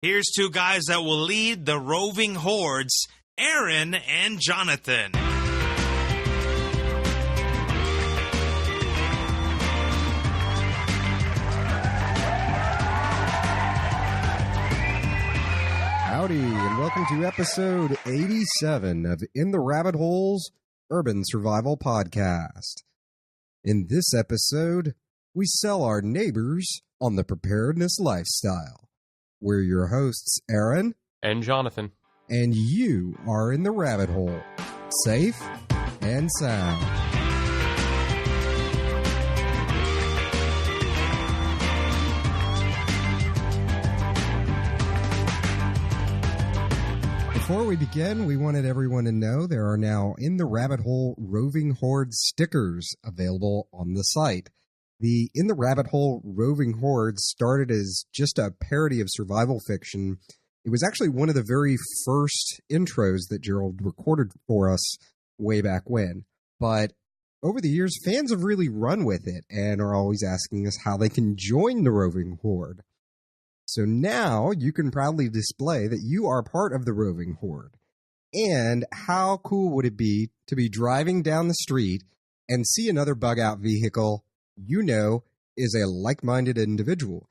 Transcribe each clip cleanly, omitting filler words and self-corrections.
Here's two guys that will lead the roving hordes, Aaron and Jonathan. Howdy, and welcome to episode 87 of In the Rabbit Hole's Urban Survival Podcast. In this episode, we sell our neighbors on the preparedness lifestyle. We're your hosts, Aaron and Jonathan. And you are in the rabbit hole, safe and sound. Before we begin, we wanted everyone to know there are now In the Rabbit Hole Roving Horde stickers available on the site. The In the Rabbit Hole Roving Horde started as just a parody of survival fiction. It was actually one of the very first intros that Gerald recorded for us way back when. But over the years, fans have really run with it and are always asking us how they can join the Roving Horde. So now you can proudly display that you are part of the Roving Horde. And how cool would it be to be driving down the street and see another bug-out vehicle you know is a like-minded individual?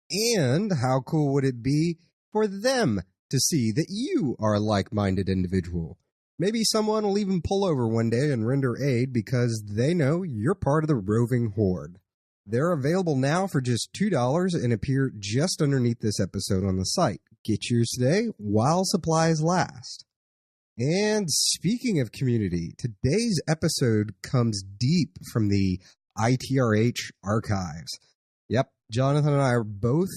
And how cool would it be for them to see that you are a like-minded individual? Maybe someone will even pull over one day and render aid because they know you're part of the Roving Horde. They're available now for just $2 and appear just underneath this episode on the site. Get yours today while supplies last. And speaking of community, today's episode comes deep from the ITRH archives. Yep, Jonathan and I are both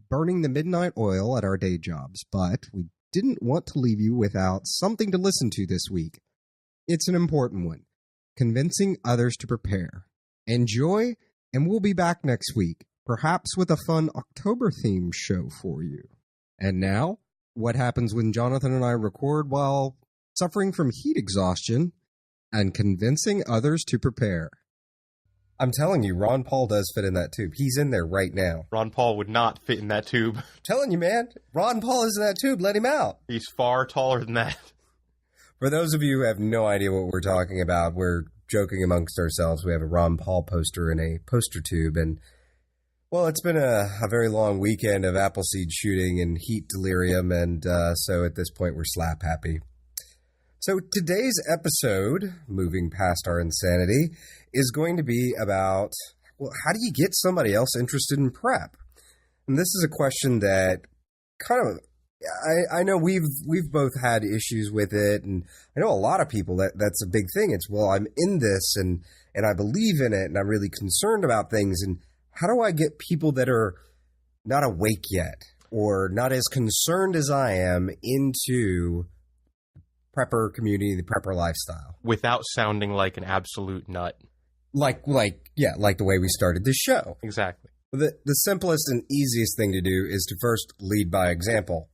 burning the midnight oil at our day jobs, but we didn't want to leave you without something to listen to this week. It's an important one, convincing others to prepare. Enjoy. And we'll be back next week, perhaps with a fun October-themed show for you. And now, what happens when Jonathan and I record while suffering from heat exhaustion and convincing others to prepare? I'm telling you, Ron Paul does fit in that tube. He's in there right now. Ron Paul would not fit in that tube. I'm telling you, man, Ron Paul is in that tube. Let him out. He's far taller than that. For those of you who have no idea what we're talking about, we're joking amongst ourselves. We have a Ron Paul poster in a poster tube, and well, it's been a very long weekend of Appleseed shooting and heat delirium, and so at this point we're slap happy. So today's episode, moving past our insanity, is going to be about, well, how do you get somebody else interested in prep? And this is a question that kind of, I know we've both had issues with it, and I know a lot of people that's a big thing. It's, well, I'm in this and I believe in it, and I'm really concerned about things, and how do I get people that are not awake yet or not as concerned as I am into prepper community, the prepper lifestyle, without sounding like an absolute nut? Like the way we started this show. Exactly. The simplest and easiest thing to do is to first lead by example.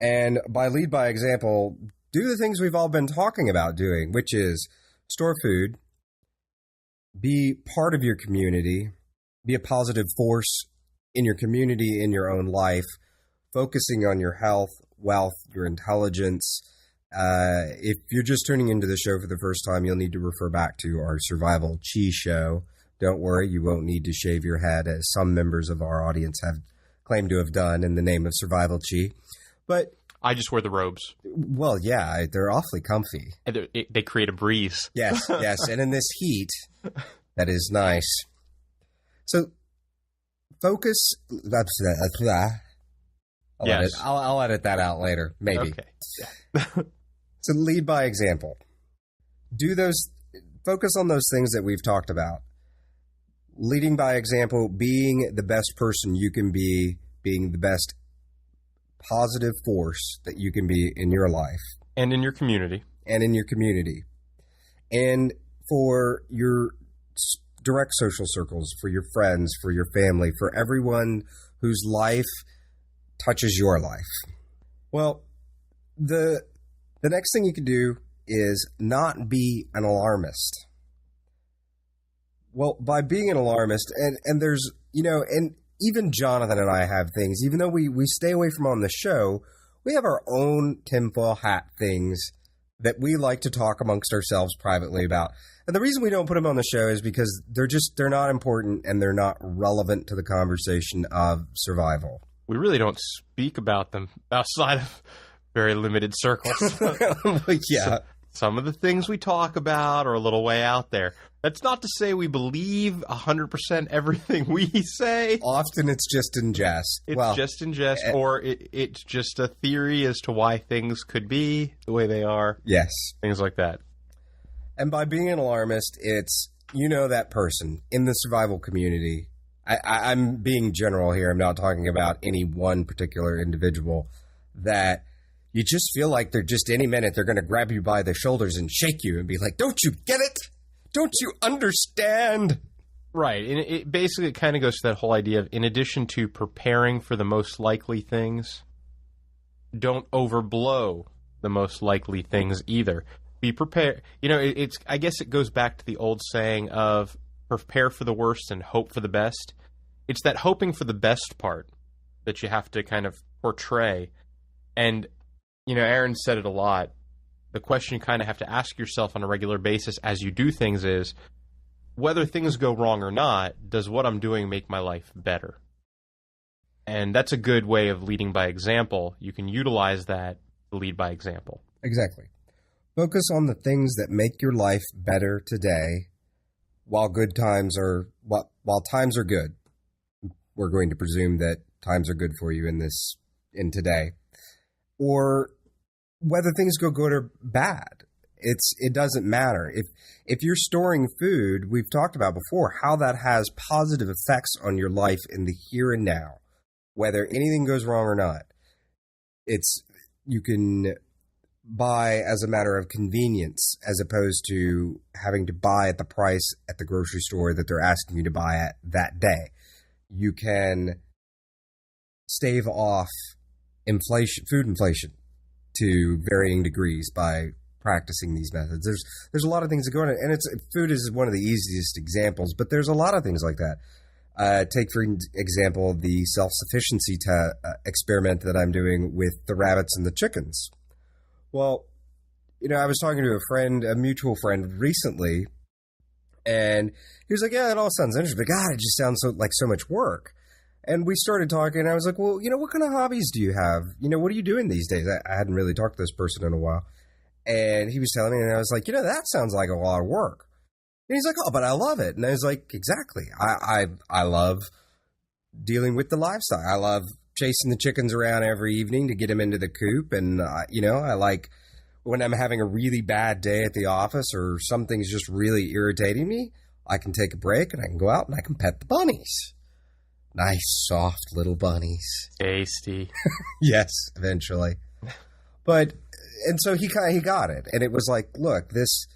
And by lead by example, do the things we've all been talking about doing, which is store food, be part of your community, be a positive force in your community, in your own life, focusing on your health, wealth, your intelligence. If you're just tuning into the show for the first time, you'll need to refer back to our Survival Chi show. Don't worry, you won't need to shave your head, as some members of our audience have claimed to have done in the name of Survival Chi. But I just wear the robes. Well, yeah, they're awfully comfy. And they create a breeze. Yes, yes. And in this heat, that is nice. So focus. I'll edit that out later, maybe. Okay. Yeah. So lead by example. Focus on those things that we've talked about. Leading by example, being the best person you can be, being the best positive force that you can be in your life. And in your community. And for your direct social circles, for your friends, for your family, for everyone whose life touches your life. Well, the next thing you can do is not be an alarmist. Well, by being an alarmist, and there's, and even Jonathan and I have things, even though we stay away from on the show, we have our own tinfoil hat things that we like to talk amongst ourselves privately about. And the reason we don't put them on the show is because they're not important and they're not relevant to the conversation of survival. We really don't speak about them outside of very limited circles. Yeah. Some of the things we talk about are a little way out there. That's not to say we believe 100% everything we say. Often it's just in jest. It's just in jest, or it's just a theory as to why things could be the way they are. Yes. Things like that. And by being an alarmist, it's, that person in the survival community. I'm being general here. I'm not talking about any one particular individual, that you just feel like they're just any minute they're going to grab you by the shoulders and shake you and be like, don't you get it? Don't you understand? Right. And it basically kind of goes to that whole idea of, in addition to preparing for the most likely things, don't overblow the most likely things either. Be prepared. I guess it goes back to the old saying of prepare for the worst and hope for the best. It's that hoping for the best part that you have to kind of portray. And, Aaron said it a lot. The question you kind of have to ask yourself on a regular basis as you do things is, whether things go wrong or not, does what I'm doing make my life better? And that's a good way of leading by example. You can utilize that to lead by example. Exactly. Focus on the things that make your life better today while times are good. We're going to presume that times are good for you in today. Or whether things go good or bad. It doesn't matter. If you're storing food, we've talked about before how that has positive effects on your life in the here and now, whether anything goes wrong or not. You can buy as a matter of convenience as opposed to having to buy at the price at the grocery store that they're asking you to buy at that day. You can stave off food inflation to varying degrees by practicing these methods. There's a lot of things that go on, and food is one of the easiest examples, but there's a lot of things like that. Take, for example, the self-sufficiency experiment that I'm doing with the rabbits and the chickens. Well, I was talking to a mutual friend recently, and he was like, yeah, it all sounds interesting, but God, it just sounds like so much work. And we started talking, and I was like, well, what kind of hobbies do you have? What are you doing these days? I hadn't really talked to this person in a while. And he was telling me, and I was like, that sounds like a lot of work. And he's like, oh, but I love it. And I was like, exactly. I love dealing with the livestock. I love chasing the chickens around every evening to get them into the coop. And, I like when I'm having a really bad day at the office or something's just really irritating me, I can take a break and I can go out and I can pet the bunnies. Nice, soft little bunnies. Tasty. Yes, eventually. But, and so he got it. And it was like, look, this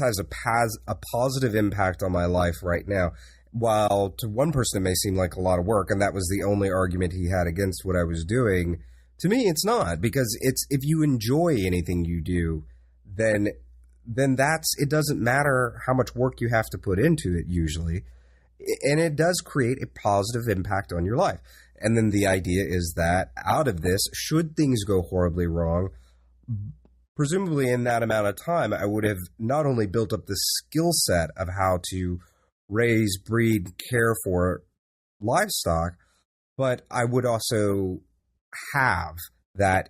has a positive impact on my life right now. While to one person it may seem like a lot of work, and that was the only argument he had against what I was doing, to me it's not, because if you enjoy anything you do, then it doesn't matter how much work you have to put into it usually, and it does create a positive impact on your life. And then the idea is that out of this, should things go horribly wrong, presumably in that amount of time, I would have not only built up the skill set of how to raise, breed, care for livestock, but I would also have that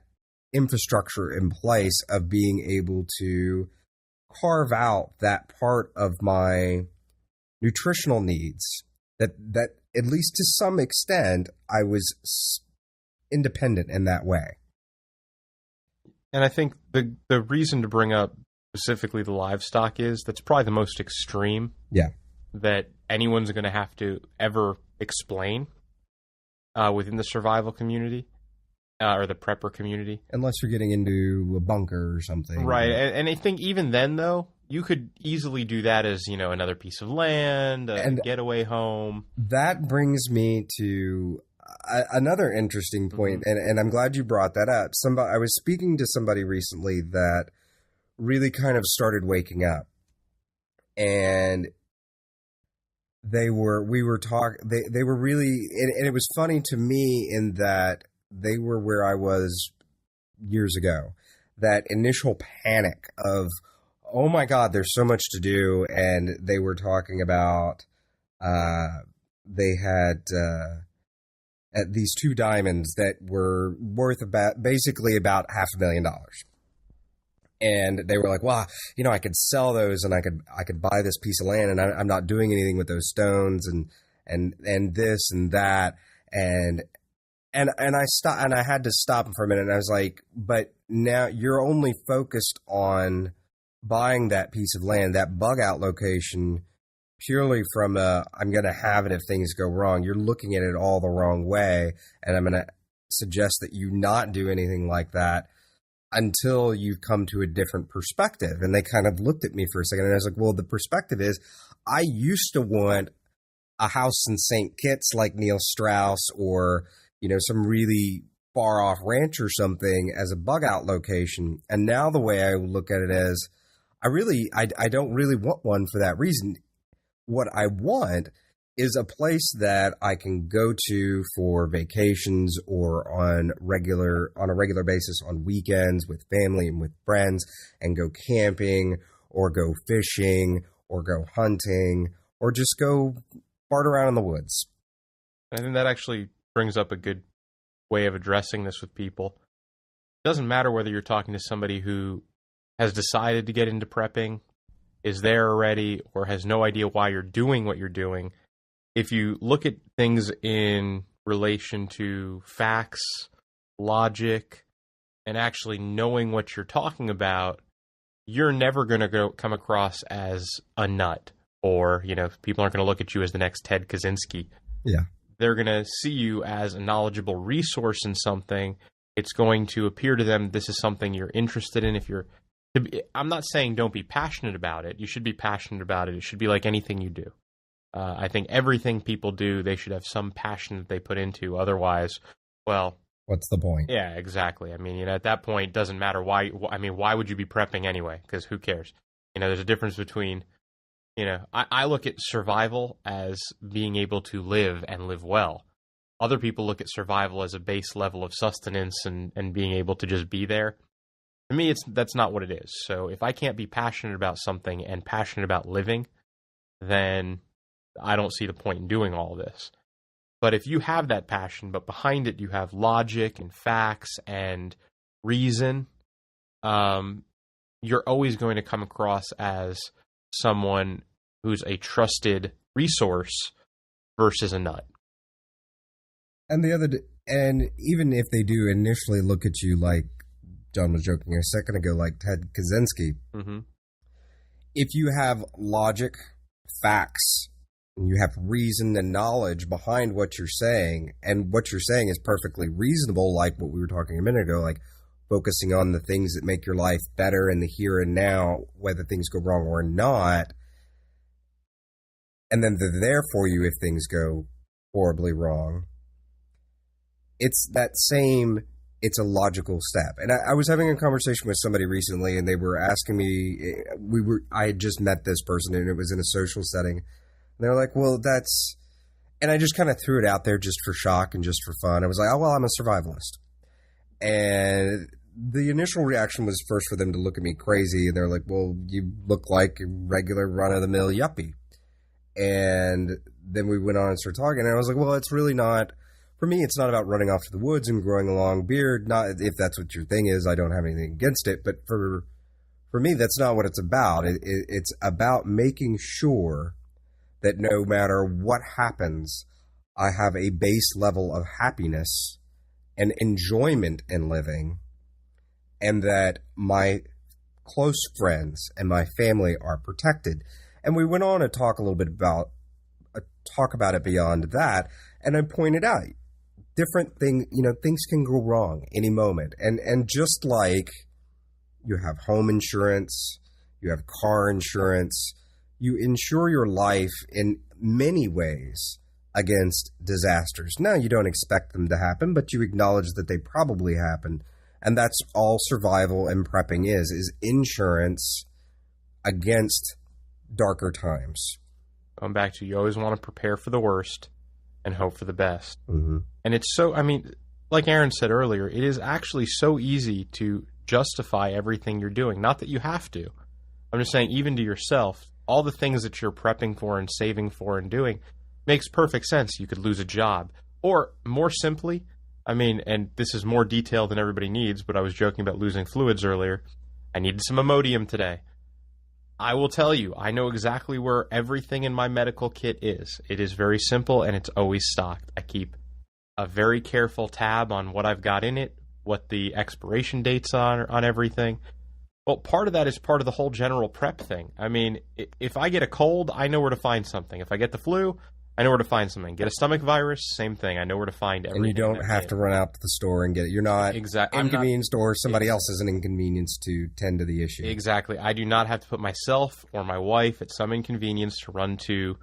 infrastructure in place of being able to carve out that part of my nutritional needs that at least to some extent I was independent in that way. And I think the reason to bring up specifically the livestock is that's probably the most extreme. Yeah. That anyone's going to have to ever explain within the survival community or the prepper community. Unless you're getting into a bunker or something. Right. And I think even then, though, you could easily do that as, another piece of land, a getaway home. That brings me to another interesting point, and I'm glad you brought that up. I was speaking to somebody recently that really kind of started waking up. And they were really, and it was funny to me in that they were where I was years ago. That initial panic of, oh my God, there's so much to do. And they were talking about, they had at these 2 diamonds that were worth basically about $500,000. And they were like, well, I could sell those and I could buy this piece of land, and I'm not doing anything with those stones and this and that. And I had to stop him for a minute, and I was like, but now you're only focused on buying that piece of land, that bug out location, purely from I'm going to have it if things go wrong. You're looking at it all the wrong way, and I'm going to suggest that you not do anything like that until you've come to a different perspective. And they kind of looked at me for a second, and I was like, well, the perspective is I used to want a house in St. Kitts like Neil Strauss, or, some really far off ranch or something as a bug out location. And now the way I look at it is I don't really want one for that reason. What I want is a place that I can go to for vacations or on a regular basis on weekends with family and with friends, and go camping or go fishing or go hunting or just go fart around in the woods. I think that actually brings up a good way of addressing this with people. It doesn't matter whether you're talking to somebody who has decided to get into prepping, is there already, or has no idea why you're doing what you're doing. If you look at things in relation to facts, logic, and actually knowing what you're talking about, you're never going to come across as a nut, or, people aren't going to look at you as the next Ted Kaczynski. Yeah. They're going to see you as a knowledgeable resource in something. It's going to appear to them this is something you're interested in. I'm not saying don't be passionate about it. You should be passionate about it. It should be like anything you do. I think everything people do, they should have some passion that they put into. Otherwise, well, what's the point? Yeah, exactly. I mean, at that point, it doesn't matter why. I mean, why would you be prepping anyway? Because who cares? There's a difference between, I look at survival as being able to live and live well. Other people look at survival as a base level of sustenance and being able to just be there. To me, that's not what it is. So if I can't be passionate about something and passionate about living, then I don't see the point in doing all of this. But if you have that passion, but behind it you have logic and facts and reason, you're always going to come across as someone who's a trusted resource versus a nut. And and even if they do initially look at you like John was joking a second ago, like Ted Kaczynski, if you have logic, facts, and you have reason and knowledge behind what you're saying, and what you're saying is perfectly reasonable, like what we were talking a minute ago, like focusing on the things that make your life better in the here and now, whether things go wrong or not, and then they're there for you if things go horribly wrong. It's a logical step. And I was having a conversation with somebody recently, and they were asking me, I had just met this person, and it was in a social setting. And they're like, well, and I just kind of threw it out there just for shock and just for fun. I was like, oh, well, I'm a survivalist. And the initial reaction was first for them to look at me crazy. And they're like, well, you look like a regular run-of-the-mill yuppie. And then we went on and started talking, and I was like, well, it's really not, for me, it's not about running off to the woods and growing a long beard. Not if that's what your thing is, I don't have anything against it. But for me, that's not what it's about. It's about making sure that no matter what happens, I have a base level of happiness and enjoyment in living, and that my close friends and my family are protected. And we went on to talk a little bit about it beyond that. And I pointed out different things, things can go wrong any moment. And just like you have home insurance, you have car insurance, you insure your life in many ways against disasters. Now, you don't expect them to happen, but you acknowledge that they probably happen. And that's all survival and prepping is insurance against darker times. Going back to, you always want to prepare for the worst and hope for the best. Mm-hmm. And it's so, I mean, like Aaron said earlier, it is actually so easy to justify everything you're doing. Not that you have to. I'm just saying, even to yourself, all the things that you're prepping for and saving for and doing makes perfect sense. You could lose a job. Or more simply, I mean, and this is more detail than everybody needs, but I was joking about losing fluids earlier. I needed some Imodium today. I will tell you, I know exactly where everything in my medical kit is. It is very simple, and it's always stocked. I keep a very careful tab on what I've got in it, what the expiration dates are on everything. Well, part of that is part of the whole general prep thing. I mean, if I get a cold, I know where to find something. If I get the flu, I know where to find something. Get a stomach virus, same thing. I know where to find everything. And you don't have to run out to the store and get it. You're not inconvenienced, or somebody else is an inconvenience to tend to the issue. Exactly. I do not have to put myself or my wife at some inconvenience to run to,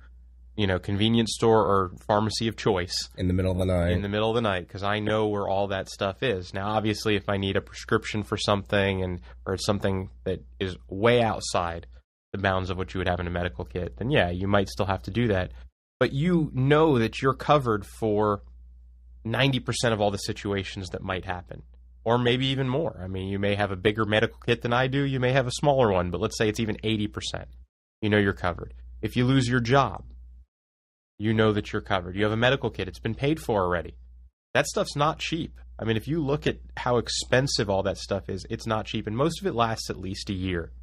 convenience store or pharmacy of choice. In the middle of the night. In the middle of the night, because I know where all that stuff is. Now, obviously, if I need a prescription for something or it's something that is way outside the bounds of what you would have in a medical kit, then yeah, you might still have to do that. But you know that you're covered for 90% of all the situations that might happen, or maybe even more. I mean, you may have a bigger medical kit than I do. You may have a smaller one, but let's say it's even 80%. You know you're covered. If you lose your job, you know that you're covered. You have a medical kit. It's been paid for already. That stuff's not cheap. I mean, if you look at how expensive all that stuff is, it's not cheap, and most of it lasts at least a year.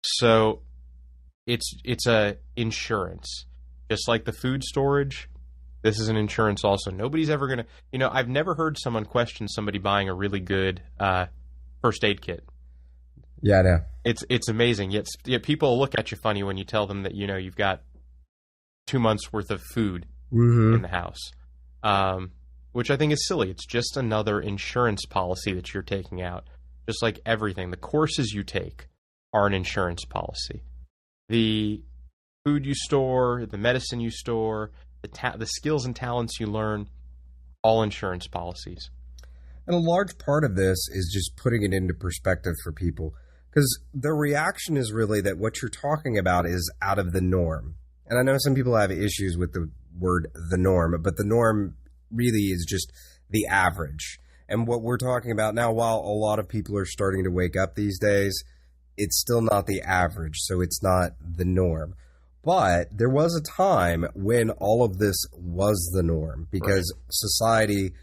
So it's a insurance. Just like the food storage, this is an insurance also. Nobody's ever going to... I've never heard someone question somebody buying a really good first aid kit. Yeah, I know. It's amazing. Yet people look at you funny when you tell them that, you've got 2 months' worth of food in the house, which I think is silly. It's just another insurance policy that you're taking out. Just like everything. The courses you take are an insurance policy. The food you store, the medicine you store, the skills and talents you learn, all insurance policies. And a large part of this is just putting it into perspective for people, because the reaction is really that what you're talking about is out of the norm. And I know some people have issues with the word the norm, but the norm really is just the average. And what we're talking about now, while a lot of people are starting to wake up these days, it's still not the average, so it's not the norm. But there was a time when all of this was the norm, because society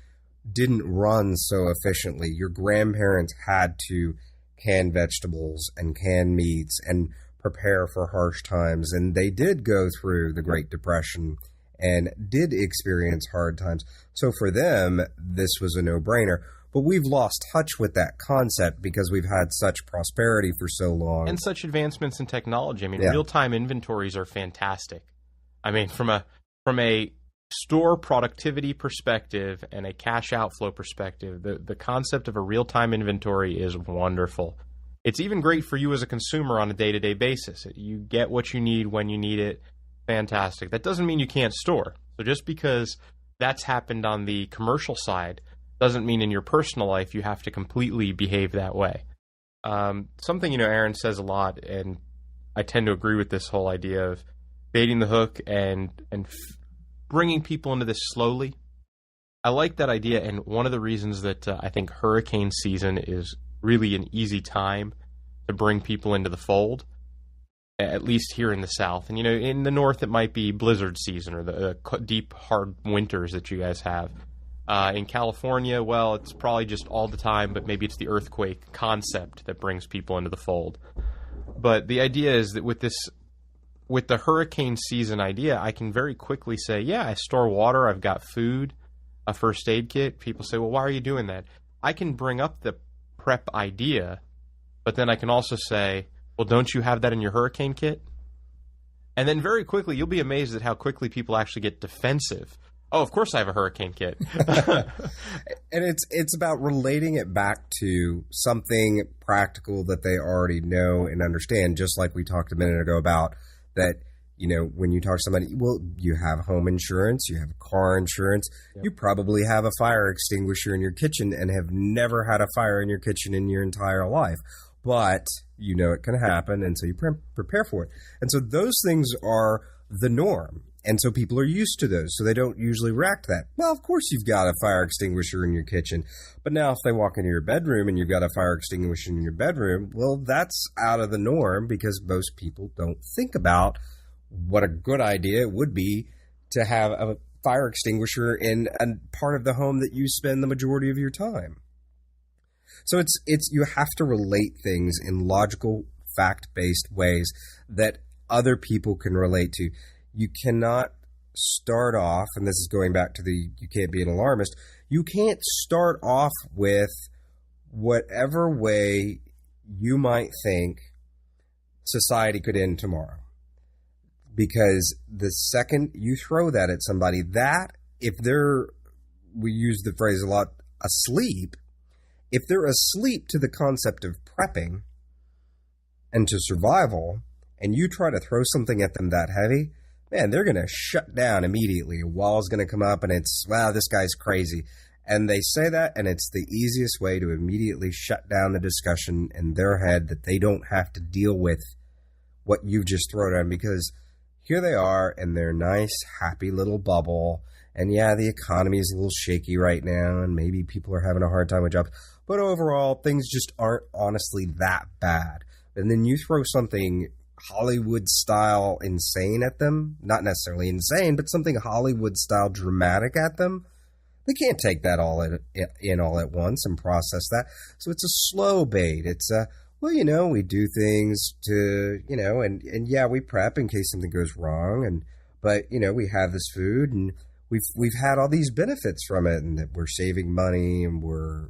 didn't run so efficiently. Your grandparents had to can vegetables and can meats and prepare for harsh times, and they did go through the Great Depression and did experience hard times. So for them, this was a no-brainer. But we've lost touch with that concept because we've had such prosperity for so long. And such advancements in technology. I mean, real-time inventories are fantastic. I mean, from a store productivity perspective and a cash outflow perspective, the concept of a real-time inventory is wonderful. It's even great for you as a consumer on a day-to-day basis. You get what you need when you need it. Fantastic. That doesn't mean you can't store. So just because that's happened on the commercial side doesn't mean in your personal life you have to completely behave that way. Something, Aaron says a lot, and I tend to agree with this whole idea of baiting the hook and bringing people into this slowly. I like that idea, and one of the reasons that I think hurricane season is really an easy time to bring people into the fold, at least here in the South. And, in the North it might be blizzard season or the deep, hard winters that you guys have. In California, well, it's probably just all the time, but maybe it's the earthquake concept that brings people into the fold. But the idea is that with the hurricane season idea, I can very quickly say, yeah, I store water, I've got food, a first aid kit. People say, well, why are you doing that? I can bring up the prep idea, but then I can also say, well, don't you have that in your hurricane kit? And then very quickly, you'll be amazed at how quickly people actually get defensive. Oh, of course I have a hurricane kit. And it's about relating it back to something practical that they already know and understand, just like we talked a minute ago about that, when you talk to somebody, well, you have home insurance, you have car insurance, you probably have a fire extinguisher in your kitchen and have never had a fire in your kitchen in your entire life. But it can happen, and so you prepare for it. And so those things are the norm. And so people are used to those, so they don't usually react to that. Well, of course you've got a fire extinguisher in your kitchen. But now if they walk into your bedroom and you've got a fire extinguisher in your bedroom, well, that's out of the norm because most people don't think about what a good idea it would be to have a fire extinguisher in a part of the home that you spend the majority of your time. So it's you have to relate things in logical, fact-based ways that other people can relate to. You cannot start off, and this is going back to you can't be an alarmist, you can't start off with whatever way you might think society could end tomorrow. Because the second you throw that at somebody, if they're, we use the phrase a lot, asleep, if they're asleep to the concept of prepping and to survival, and you try to throw something at them that heavy, man, they're going to shut down immediately. A wall's going to come up and it's, wow, this guy's crazy. And they say that, and it's the easiest way to immediately shut down the discussion in their head that they don't have to deal with what you've just thrown at them, because here they are in their nice, happy little bubble. And yeah, the economy is a little shaky right now, and maybe people are having a hard time with jobs. But overall, things just aren't honestly that bad. And then you throw something Hollywood-style insane at them. Not necessarily insane, but something Hollywood-style dramatic at them. They can't take that all in all at once and process that. So it's a slow bait. It's a, well, we do things to, and yeah, we prep in case something goes wrong. But we have this food and we've had all these benefits from it, and that we're saving money and we're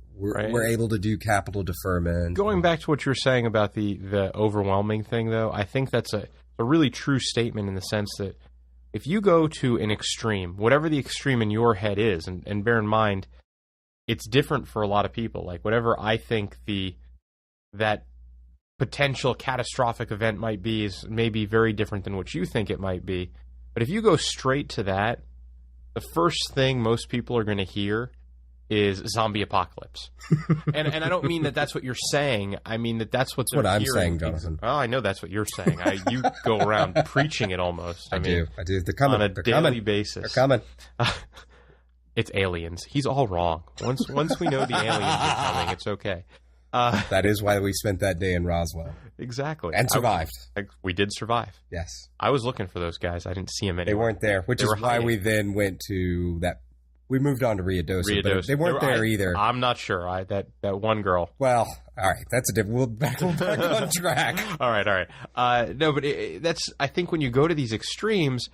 able to do capital deferment. Going back to what you were saying about the overwhelming thing, though, I think that's a really true statement in the sense that if you go to an extreme, whatever the extreme in your head is, and bear in mind, it's different for a lot of people. Like whatever I think that potential catastrophic event might be is maybe very different than what you think it might be. But if you go straight to that, the first thing most people are going to hear is zombie apocalypse. and I don't mean that that's what you're saying. I mean that's what they're I'm hearing. saying, Jonathan. Oh, I know that's what you're saying. You go around preaching it almost. I mean, do. They're coming. On a daily basis. They're coming. It's aliens. He's all wrong. Once we know the aliens are coming, it's okay. That is why we spent that day in Roswell. Exactly. And survived. We did survive. Yes. I was looking for those guys. I didn't see them anywhere. They weren't there, which is why we then went to that. We moved on to Riadosa, but they weren't there either. I'm not sure. That one girl. Well, all right. That's a different. We'll back on track. All right. No, but that's. I think when you go to these extremes,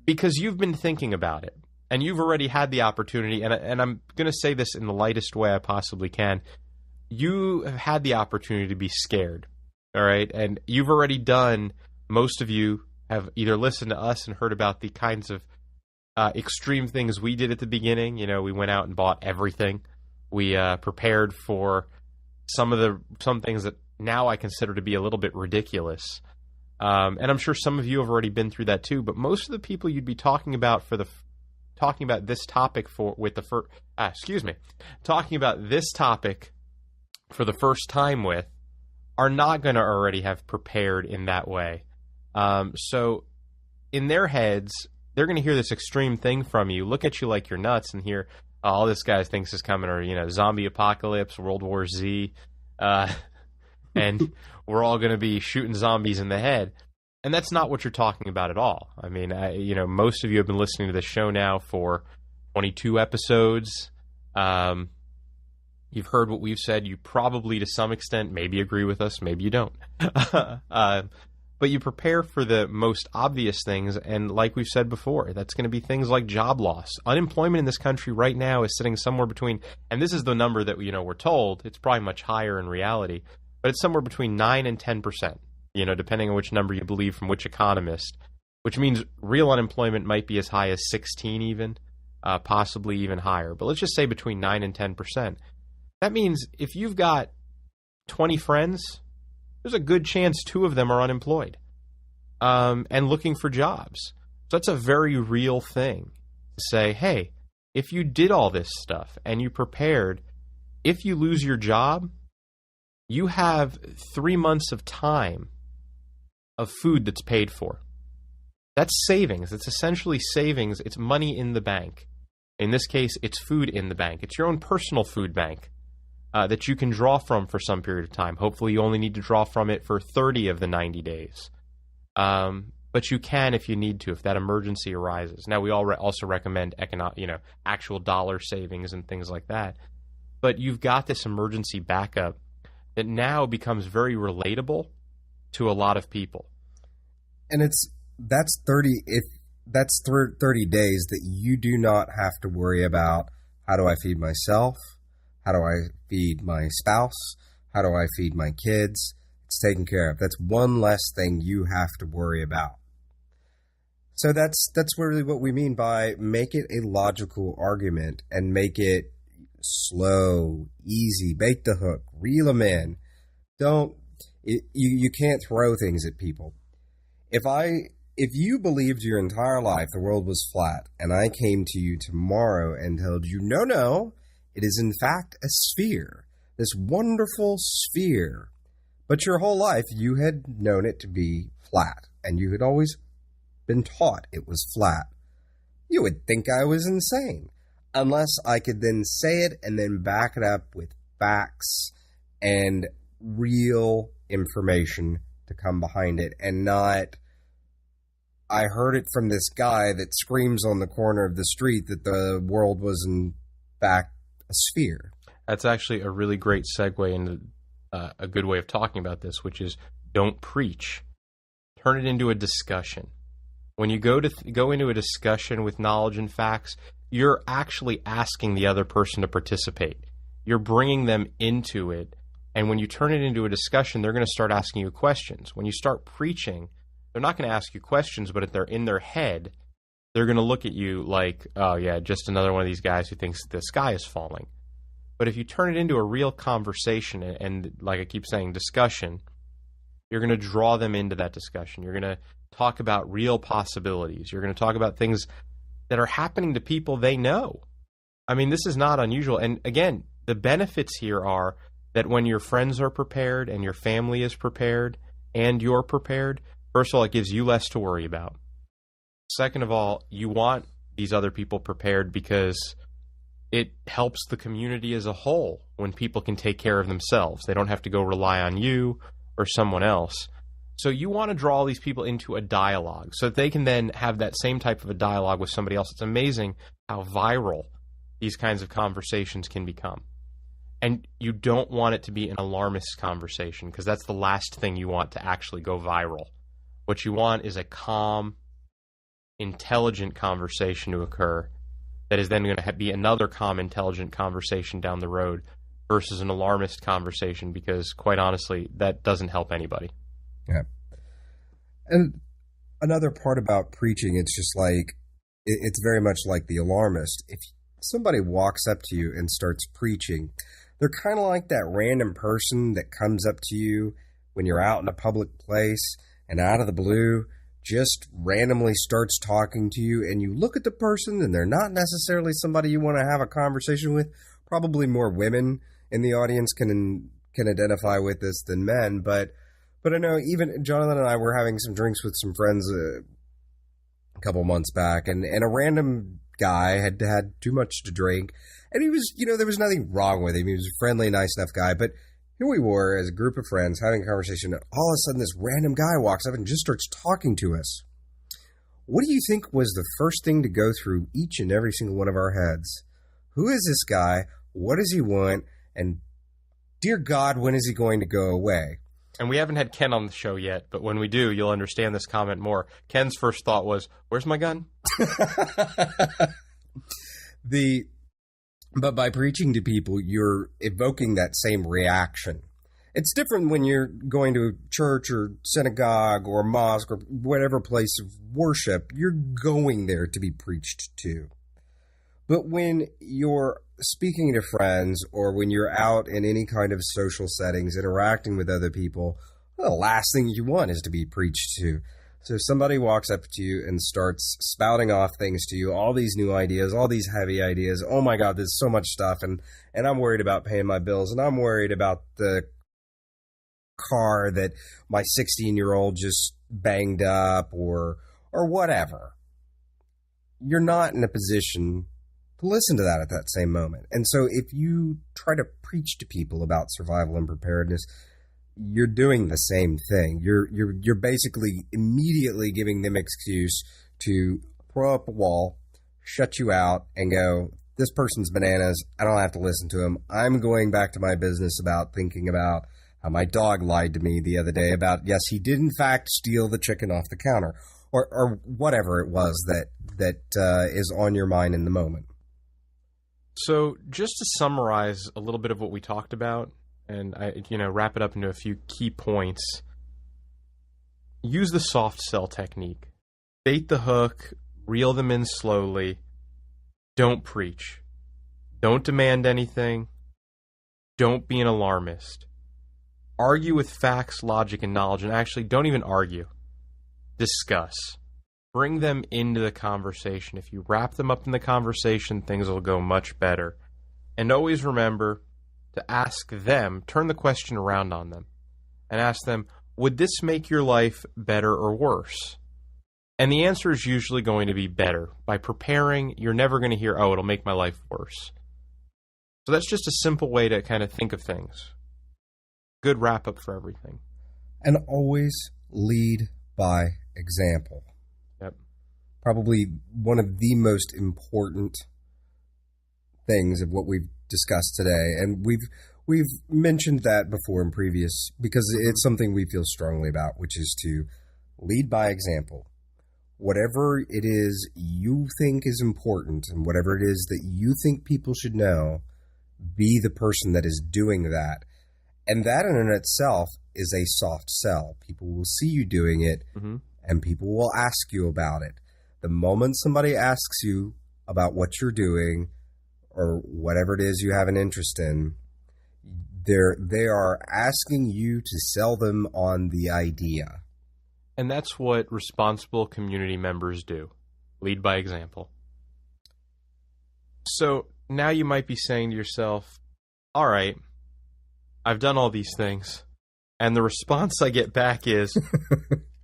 because you've been thinking about it, and you've already had the opportunity, and I'm going to say this in the lightest way I possibly can. You have had the opportunity to be scared, all right? And you've already done, most of you have either listened to us and heard about the kinds of extreme things we did at the beginning. We went out and bought everything. We prepared for some things that now I consider to be a little bit ridiculous. And I'm sure some of you have already been through that too, but most of the people you'd be talking about this topic talking about this topic for the first time with are not going to already have prepared in that way. So in their heads, they're going to hear this extreme thing from you, look at you like you're nuts, and hear, all this guy thinks is coming, or, zombie apocalypse, World War Z, and we're all going to be shooting zombies in the head. And that's not what you're talking about at all. I mean, most of you have been listening to this show now for 22 episodes. You've heard what we've said. You probably, to some extent, maybe agree with us, maybe you don't. But you prepare for the most obvious things, and like we've said before, that's going to be things like job loss. Unemployment in this country right now is sitting somewhere between, and this is the number that we're told, it's probably much higher in reality, but it's somewhere between 9 and 10%, depending on which number you believe from which economist, which means real unemployment might be as high as 16 even, possibly even higher. But let's just say between 9 and 10%. That means if you've got 20 friends, there's a good chance 2 of them are unemployed and looking for jobs. So that's a very real thing to say, hey, if you did all this stuff and you prepared, if you lose your job, you have 3 months of time of food that's paid for. That's savings. It's essentially savings. It's money in the bank. In this case, it's food in the bank. It's your own personal food bank that you can draw from for some period of time. Hopefully, you only need to draw from it for 30 of the 90 days. But you can if you need to, if that emergency arises. Now, we also recommend actual dollar savings and things like that. But you've got this emergency backup that now becomes very relatable to a lot of people. And that's 30 days that you do not have to worry about, how do I feed myself? How do I feed my spouse? How do I feed my kids? It's taken care of. That's one less thing you have to worry about. So that's really what we mean by make it a logical argument and make it slow, easy, bait the hook, reel them in. You can't throw things at people. If you believed your entire life the world was flat and I came to you tomorrow and told you, no, it is in fact a sphere, this wonderful sphere, but your whole life you had known it to be flat and you had always been taught it was flat, you would think I was insane, unless I could then say it and then back it up with facts and real information to come behind it, and not, I heard it from this guy that screams on the corner of the street that the world was in fact a sphere. That's actually a really great segue into a good way of talking about this, which is don't preach. Turn it into a discussion. When you go into a discussion with knowledge and facts, you're actually asking the other person to participate. You're bringing them into it. And when you turn it into a discussion, they're going to start asking you questions. When you start preaching, they're not going to ask you questions, but if they're in their head, they're going to look at you like, oh, yeah, just another one of these guys who thinks the sky is falling. But if you turn it into a real conversation and like I keep saying, discussion, you're going to draw them into that discussion. You're going to talk about real possibilities. You're going to talk about things that are happening to people they know. I mean, this is not unusual. And again, the benefits here are that when your friends are prepared and your family is prepared and you're prepared, first of all, it gives you less to worry about. Second of all, you want these other people prepared because it helps the community as a whole when people can take care of themselves. They don't have to go rely on you or someone else. So you want to draw these people into a dialogue so that they can then have that same type of a dialogue with somebody else. It's amazing how viral these kinds of conversations can become. And you don't want it to be an alarmist conversation because that's the last thing you want to actually go viral. What you want is a calm, intelligent conversation to occur that is then going to be another calm, intelligent conversation down the road versus an alarmist conversation because, quite honestly, that doesn't help anybody. Yeah. And another part about preaching, it's just like, it's very much like the alarmist. If somebody walks up to you and starts preaching, they're kind of like that random person that comes up to you when you're out in a public place and out of the blue just randomly starts talking to you, and you look at the person and they're not necessarily somebody you want to have a conversation with. Probably more women in the audience can identify with this than men, but I know even Jonathan and I were having some drinks with some friends a couple months back, and a random guy had had too much to drink, and he was, there was nothing wrong with him. He was a friendly, nice enough guy, but here we were as a group of friends having a conversation, and all of a sudden this random guy walks up and just starts talking to us. What do you think was the first thing to go through each and every single one of our heads? Who is this guy? What does he want? And dear God, when is he going to go away? And we haven't had Ken on the show yet, but when we do, you'll understand this comment more. Ken's first thought was, where's my gun? But by preaching to people, you're evoking that same reaction. It's different when you're going to a church or synagogue or mosque or whatever place of worship. You're going there to be preached to. But when you're speaking to friends or when you're out in any kind of social settings, interacting with other people, well, the last thing you want is to be preached to. So if somebody walks up to you and starts spouting off things to you, all these new ideas, all these heavy ideas, oh my God, there's so much stuff, and I'm worried about paying my bills, and I'm worried about the car that my 16-year-old just banged up, or or whatever, you're not in a position to listen to that at that same moment. And so if you try to preach to people about survival and preparedness, you're doing the same thing. You're basically immediately giving them excuse to throw up a wall, shut you out, and go, this person's bananas. I don't have to listen to him. I'm going back to my business about thinking about how my dog lied to me the other day about, yes, he did in fact steal the chicken off the counter, or whatever it was that is on your mind in the moment. So just to summarize a little bit of what we talked about, and wrap it up into a few key points. Use the soft sell technique. Bait the hook, reel them in slowly. Don't preach. Don't demand anything. Don't be an alarmist. Argue with facts, logic, and knowledge, and actually don't even argue. Discuss. Bring them into the conversation. If you wrap them up in the conversation, things will go much better. And always remember to ask them, turn the question around on them, and ask them, would this make your life better or worse? And the answer is usually going to be better. By preparing, you're never going to hear, oh, it'll make my life worse. So that's just a simple way to kind of think of things. Good wrap-up for everything. And always lead by example. Yep. Probably one of the most important things of what we've discussed today, and we've mentioned that before in previous, because it's something we feel strongly about, which is to lead by example. Whatever it is you think is important and whatever it is that you think people should know, be the person that is doing that. And that in and itself is a soft sell. People will see you doing it, and people will ask you about it. The moment somebody asks you about what you're doing or whatever it is you have an interest in, they are asking you to sell them on the idea. And that's what responsible community members do. Lead by example. So now you might be saying to yourself, all right, I've done all these things. And the response I get back is,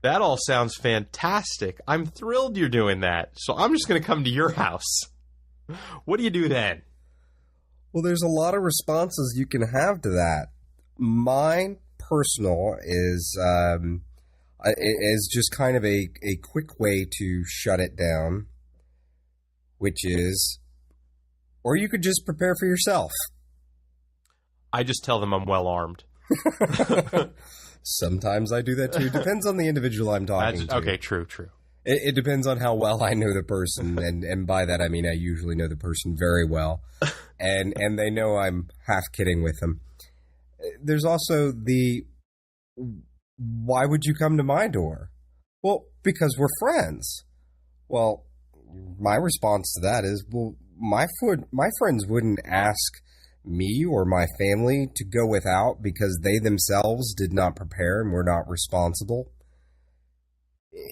that all sounds fantastic. I'm thrilled you're doing that. So I'm just going to come to your house. What do you do then? Well, there's a lot of responses you can have to that. Mine, personal, is just kind of a quick way to shut it down, which is, or you could just prepare for yourself. I just tell them I'm well armed. Sometimes I do that too. Depends on the individual I'm talking to. Okay, true. It depends on how well I know the person, and by that I mean I usually know the person very well, and they know I'm half kidding with them. There's also the, why would you come to my door? Well, because we're friends. Well, my response to that is, well, my friends wouldn't ask me or my family to go without because they themselves did not prepare and were not responsible.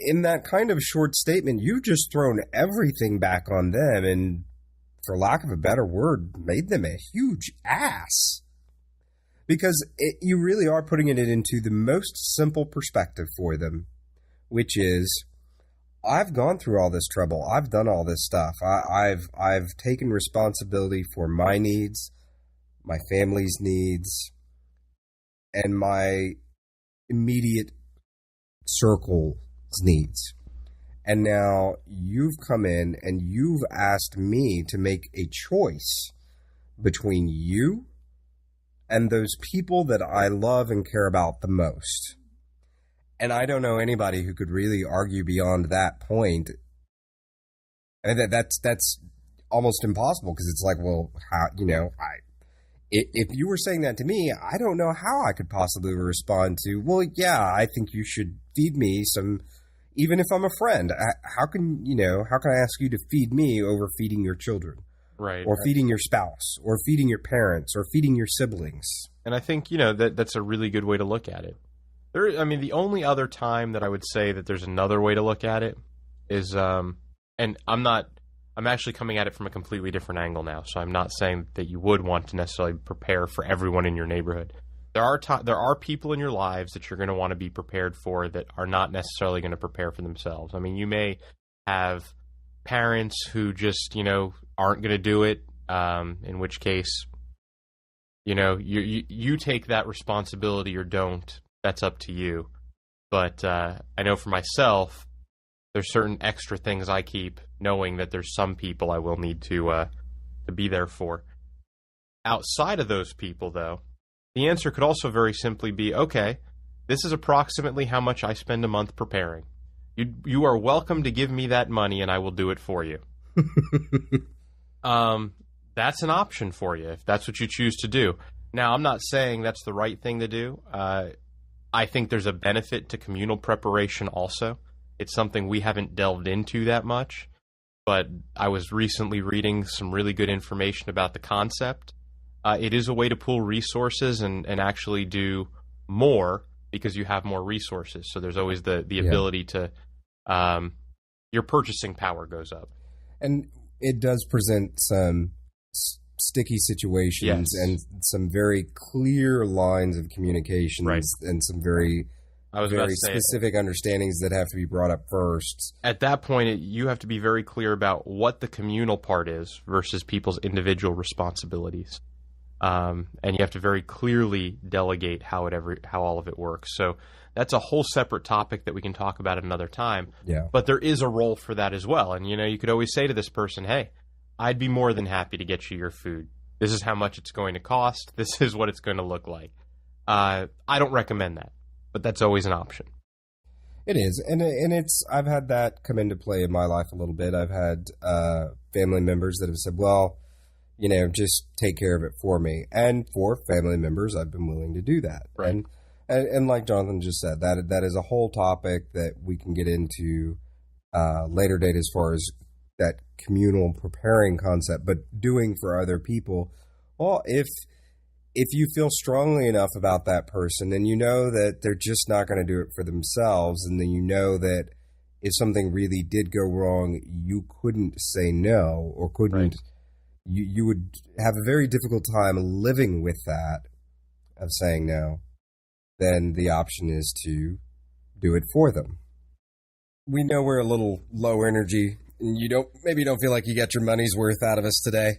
In that kind of short statement, you've just thrown everything back on them and, for lack of a better word, made them a huge ass. Because you really are putting it into the most simple perspective for them, which is, I've gone through all this trouble. I've done all this stuff. I've taken responsibility for my needs, my family's needs, and my immediate circle's needs. And now you've come in and you've asked me to make a choice between you and those people that I love and care about the most. And I don't know anybody who could really argue beyond that point. And that's almost impossible, because it's like, well, how, if you were saying that to me, I don't know how I could possibly respond to, well, yeah, I think you should feed me some, even if I'm a friend. How can I ask you to feed me over feeding your children? Right. Or feeding your spouse, or feeding your parents, or feeding your siblings. And I think, that's a really good way to look at it. The only other time that I would say that there's another way to look at it is, and I'm actually coming at it from a completely different angle now, so I'm not saying that you would want to necessarily prepare for everyone in your neighborhood. There are people in your lives that you're going to want to be prepared for that are not necessarily going to prepare for themselves. I mean, you may have parents who just, aren't going to do it, in which case, you take that responsibility or don't. That's up to you. But I know for myself, there's certain extra things I keep, knowing that there's some people I will need to be there for. Outside of those people, though, the answer could also very simply be, okay, this is approximately how much I spend a month preparing. You are welcome to give me that money, and I will do it for you. That's an option for you if that's what you choose to do. Now, I'm not saying that's the right thing to do. I think there's a benefit to communal preparation also. It's something we haven't delved into that much, but I was recently reading some really good information about the concept. It is a way to pool resources and actually do more because you have more resources. So there's always the ability to, your purchasing power goes up. And it does present some sticky situations and some very clear lines of communications and some very specific understandings that have to be brought up first. At that point, you have to be very clear about what the communal part is versus people's individual responsibilities. And you have to very clearly delegate how all of it works. So that's a whole separate topic that we can talk about at another time. Yeah. But there is a role for that as well. And, you could always say to this person, hey, I'd be more than happy to get you your food. This is how much it's going to cost. This is what it's going to look like. I don't recommend that, but that's always an option. It is. And it's, I've had that come into play in my life a little bit. I've had family members that have said, well, just take care of it for me. And for family members, I've been willing to do that. Right. And like Jonathan just said, that is a whole topic that we can get into later date as far as that communal preparing concept, but doing for other people. Well, if you feel strongly enough about that person and you know that they're just not going to do it for themselves, and then you know that if something really did go wrong, you couldn't say no or couldn't. Right. You would have a very difficult time living with that of saying no, then the option is to do it for them. We know we're a little low energy, and maybe you don't feel like you got your money's worth out of us today,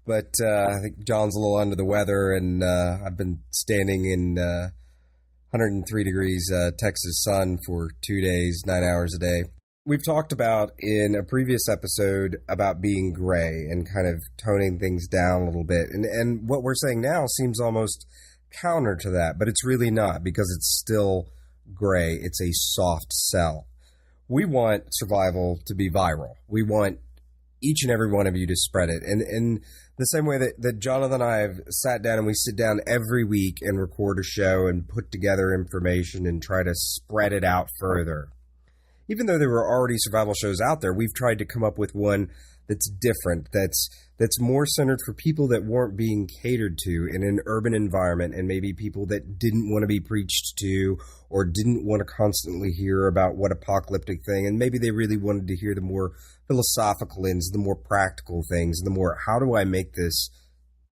but I think John's a little under the weather, and I've been standing in 103 degrees Texas sun for 2 days, 9 hours a day. We've talked about in a previous episode about being gray and kind of toning things down a little bit. And what we're saying now seems almost counter to that, but it's really not, because it's still gray. It's a soft sell. We want survival to be viral. We want each and every one of you to spread it. And in the same way that Jonathan and I have sat down, and we sit down every week and record a show and put together information and try to spread it out further. Even though there were already survival shows out there, we've tried to come up with one that's different, that's more centered for people that weren't being catered to in an urban environment, and maybe people that didn't want to be preached to or didn't want to constantly hear about what apocalyptic thing, and maybe they really wanted to hear the more philosophical ends, the more practical things, the more, how do I make this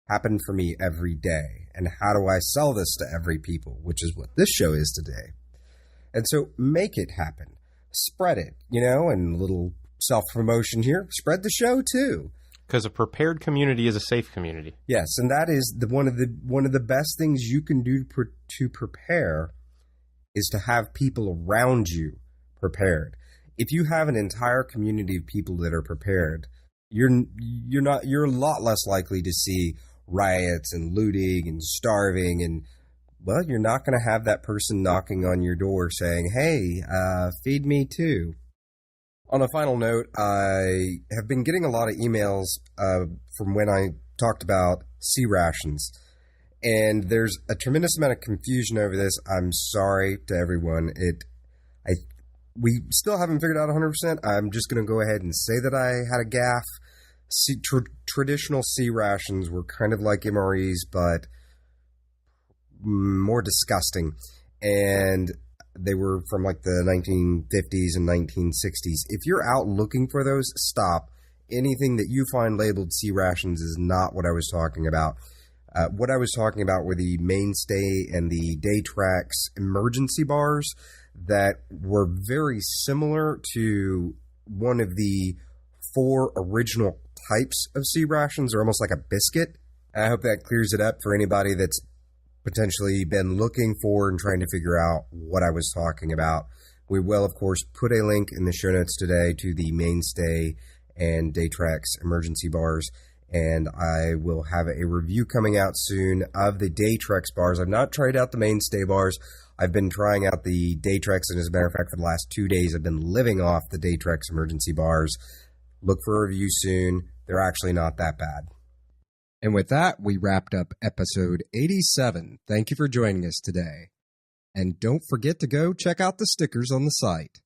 happen for me every day, and how do I sell this to every people, which is what this show is today. And so make it happen. Spread it, and a little self-promotion here. Spread the show too. Because a prepared community is a safe community. Yes, and that is one of the best things you can do to prepare is to have people around you prepared. If you have an entire community of people that are prepared, you're a lot less likely to see riots and looting and starving, and well, you're not going to have that person knocking on your door saying, hey, feed me too. On a final note, I have been getting a lot of emails from when I talked about sea rations. And there's a tremendous amount of confusion over this. I'm sorry to everyone. We still haven't figured out 100%. I'm just going to go ahead and say that I had a gaffe. Traditional sea rations were kind of like MREs, but more disgusting, and they were from like the 1950s and 1960s. If you're out looking for those, stop. Anything that you find labeled sea rations is not what I was talking about. What I was talking about were the mainstay and the Daytrax emergency bars that were very similar to one of the 4 original types of sea rations. They're almost like a biscuit. I hope that clears it up for anybody that's potentially been looking for and trying to figure out what I was talking about. We will, of course, put a link in the show notes today to the mainstay and Daytrax emergency bars, and I will have a review coming out soon of the Daytrax bars. I've not tried out the mainstay bars. I've been trying out the Daytrax, and as a matter of fact, for the last 2 days, I've been living off the Daytrax emergency bars. Look for a review soon. They're actually not that bad. And with that, we wrapped up episode 87. Thank you for joining us today. And don't forget to go check out the stickers on the site.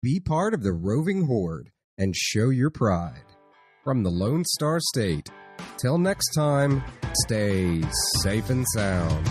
Be part of the roving horde and show your pride. From the Lone Star State, till next time, stay safe and sound.